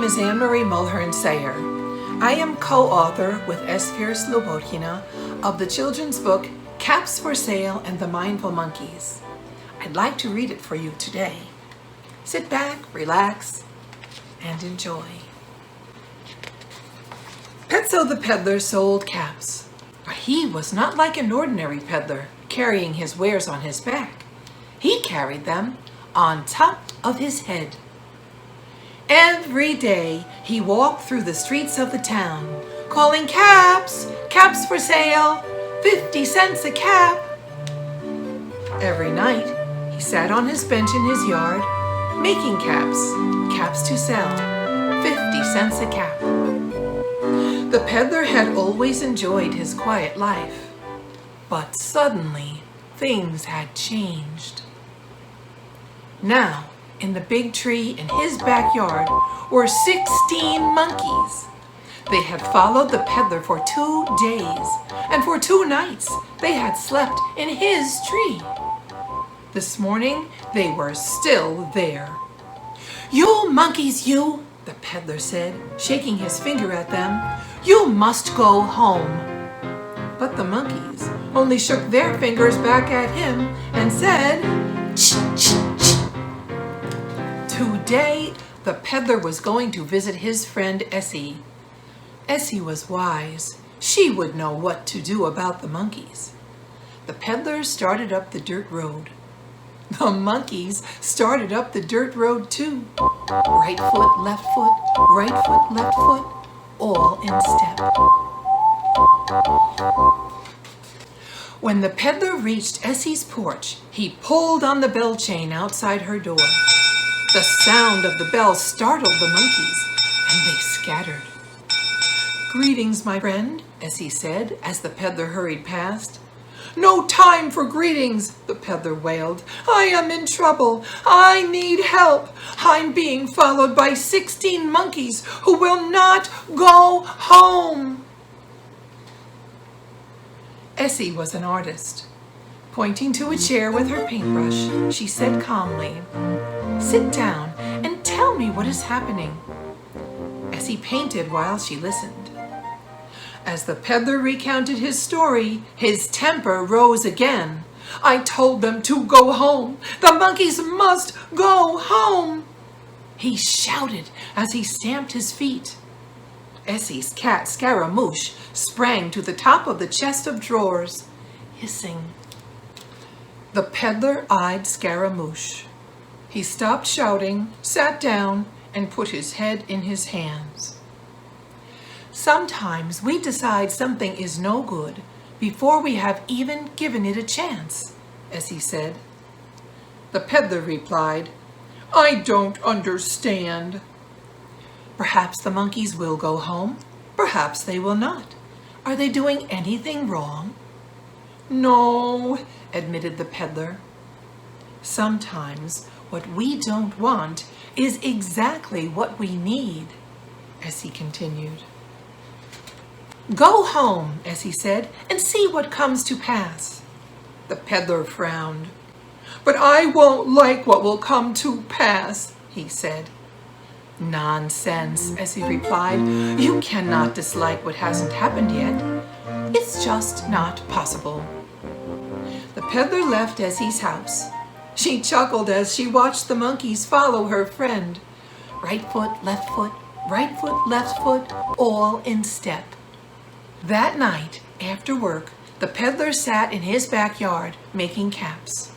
is Anne-Marie Mulhern-Sayer. I am co-author with Essie of the children's book Caps for Sale and the Mindful Monkeys. I'd like to read it for you today. Sit back, relax, and enjoy. Petso the peddler sold caps, but he was not like an ordinary peddler carrying his wares on his back. He carried them on top of his head. Every day he walked through the streets of the town, calling caps, caps for sale, 50 cents a cap. Every night he sat on his bench in his yard, making caps, caps to sell, 50 cents a cap. The peddler had always enjoyed his quiet life, but suddenly things had changed. Now, in the big tree in his backyard were 16 monkeys. They had followed the peddler for 2 days, and for 2 nights they had slept in his tree. This morning they were still there. "You monkeys, you," the peddler said, shaking his finger at them, "you must go home." But the monkeys only shook their fingers back at him and said, "Ch, ch, ch." Today, the peddler was going to visit his friend Essie. Essie was wise. She would know what to do about the monkeys. The peddler started up the dirt road. The monkeys started up the dirt road too. Right foot, left foot, right foot, left foot, all in step. When the peddler reached Essie's porch, he pulled on the bell chain outside her door. The sound of the bell startled the monkeys, and they scattered. "Greetings, my friend," Essie said as the peddler hurried past. "No time for greetings," the peddler wailed. "I am in trouble. I need help. I'm being followed by 16 monkeys who will not go home." Essie was an artist. Pointing to a chair with her paintbrush, she said calmly, "Sit down and tell me what is happening." Essie painted while she listened. As the peddler recounted his story, his temper rose again. "I told them to go home. The monkeys must go home," he shouted as he stamped his feet. Essie's cat Scaramouche sprang to the top of the chest of drawers, hissing. The peddler eyed Scaramouche. He stopped shouting, sat down, and put his head in his hands. "Sometimes we decide something is no good before we have even given it a chance," Essie said. The peddler replied, "I don't understand." "Perhaps the monkeys will go home. Perhaps they will not. Are they doing anything wrong?" "No," admitted the peddler. "Sometimes what we don't want is exactly what we need," Essie continued. "Go home," Essie said, "and see what comes to pass." The peddler frowned. "But I won't like what will come to pass," he said. "Nonsense," Essie replied. "You cannot dislike what hasn't happened yet. It's just not possible." The peddler left Essie's house. She chuckled as she watched the monkeys follow her friend. Right foot, left foot, right foot, left foot, all in step. That night, after work, the peddler sat in his backyard making caps.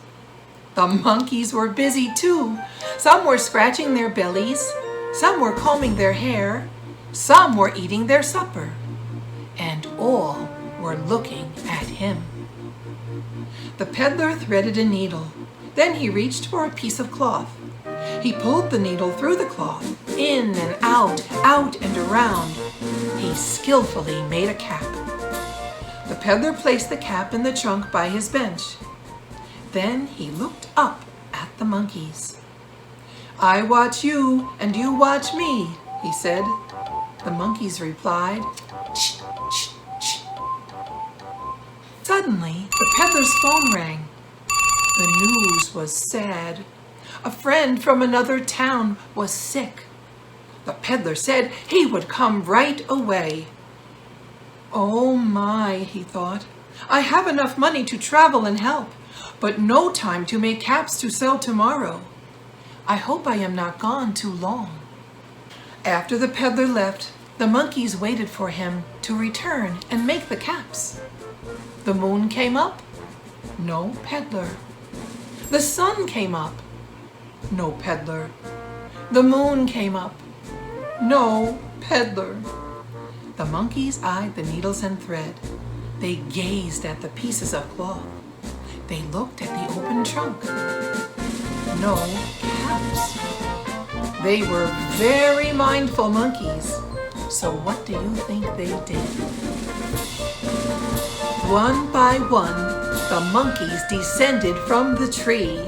The monkeys were busy too. Some were scratching their bellies, some were combing their hair, some were eating their supper, and all were looking at him. The peddler threaded a needle. Then he reached for a piece of cloth. He pulled the needle through the cloth, in and out, out and around. He skillfully made a cap. The peddler placed the cap in the trunk by his bench. Then he looked up at the monkeys. "I watch you and you watch me," he said. The monkeys replied, "Ch, ch, ch." Suddenly, the peddler's phone rang. The news was sad. A friend from another town was sick. The peddler said he would come right away. Oh my, he thought. I have enough money to travel and help, but no time to make caps to sell tomorrow. I hope I am not gone too long. After the peddler left, the monkeys waited for him to return and make the caps. The moon came up. No peddler. The sun came up. No peddler. The moon came up. No peddler. The monkeys eyed the needles and thread. They gazed at the pieces of cloth. They looked at the open trunk. No caps. They were very mindful monkeys. So what do you think they did? One by one, the monkeys descended from the tree.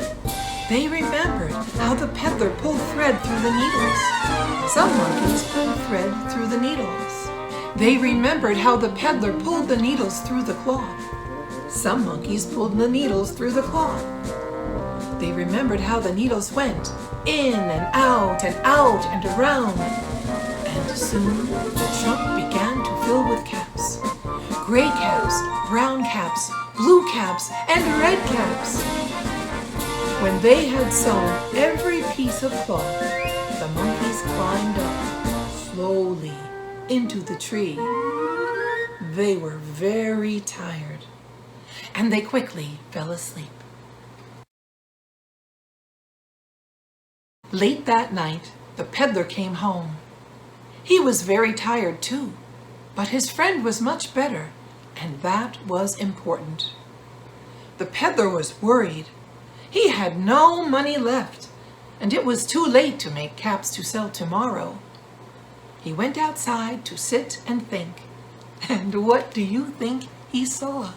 They remembered how the peddler pulled thread through the needles. Some monkeys pulled thread through the needles. They remembered how the peddler pulled the needles through the cloth. Some monkeys pulled the needles through the cloth. They remembered how the needles went in and out and around. And soon the trunk began to fill with caps. Gray caps, brown caps, blue caps, and red caps. When they had sewn every piece of cloth, the monkeys climbed up slowly into the tree. They were very tired, and they quickly fell asleep. Late that night, the peddler came home. He was very tired too, but his friend was much better, and that was important. The peddler was worried. He had no money left, and it was too late to make caps to sell tomorrow. He went outside to sit and think. And what do you think he saw?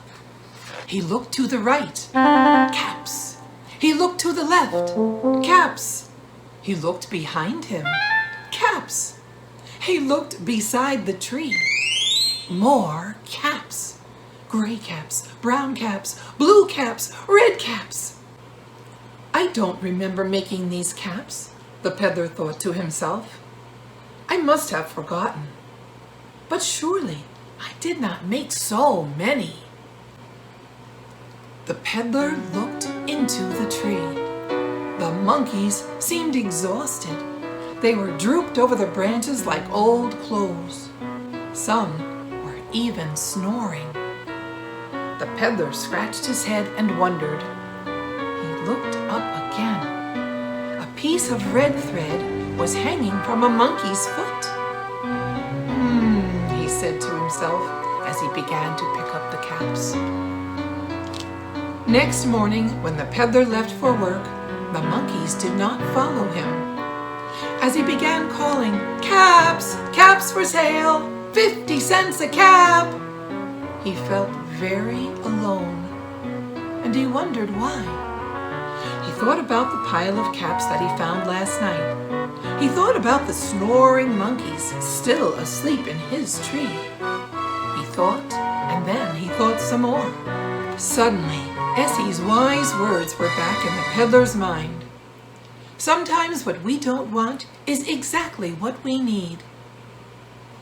He looked to the right, caps. He looked to the left, caps. He looked behind him, caps. He looked beside the tree, more caps. Gray caps, brown caps, blue caps, red caps. I don't remember making these caps, the peddler thought to himself. I must have forgotten. But surely I did not make so many. The peddler looked into the tree. The monkeys seemed exhausted. They were drooped over the branches like old clothes. Some were even snoring. The peddler scratched his head and wondered. He looked up again. A piece of red thread was hanging from a monkey's foot. He said to himself as he began to pick up the caps. Next morning, when the peddler left for work, the monkeys did not follow him. As he began calling, "Caps! Caps for sale! 50 cents a cap!" he felt very alone, and he wondered why. He thought about the pile of caps that he found last night. He thought about the snoring monkeys still asleep in his tree. He thought, and then he thought some more. Suddenly, Essie's wise words were back in the peddler's mind. Sometimes what we don't want is exactly what we need.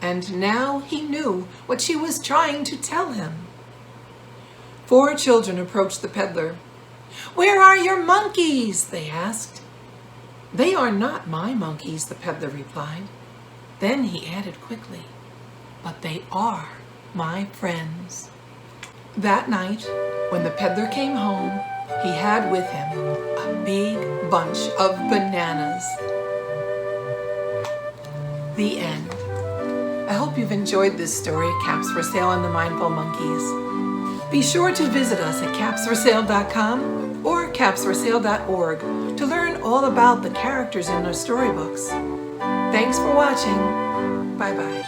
And now he knew what she was trying to tell him. 4 children approached the peddler. "Where are your monkeys?" they asked. "They are not my monkeys," the peddler replied. Then he added quickly, "But they are my friends." That night, when the peddler came home, he had with him a big bunch of bananas. The end. I hope you've enjoyed this story, Caps for Sale and the Mindful Monkeys. Be sure to visit us at capsforsale.com or capsforsale.org to learn all about the characters in our storybooks. Thanks for watching. Bye-bye.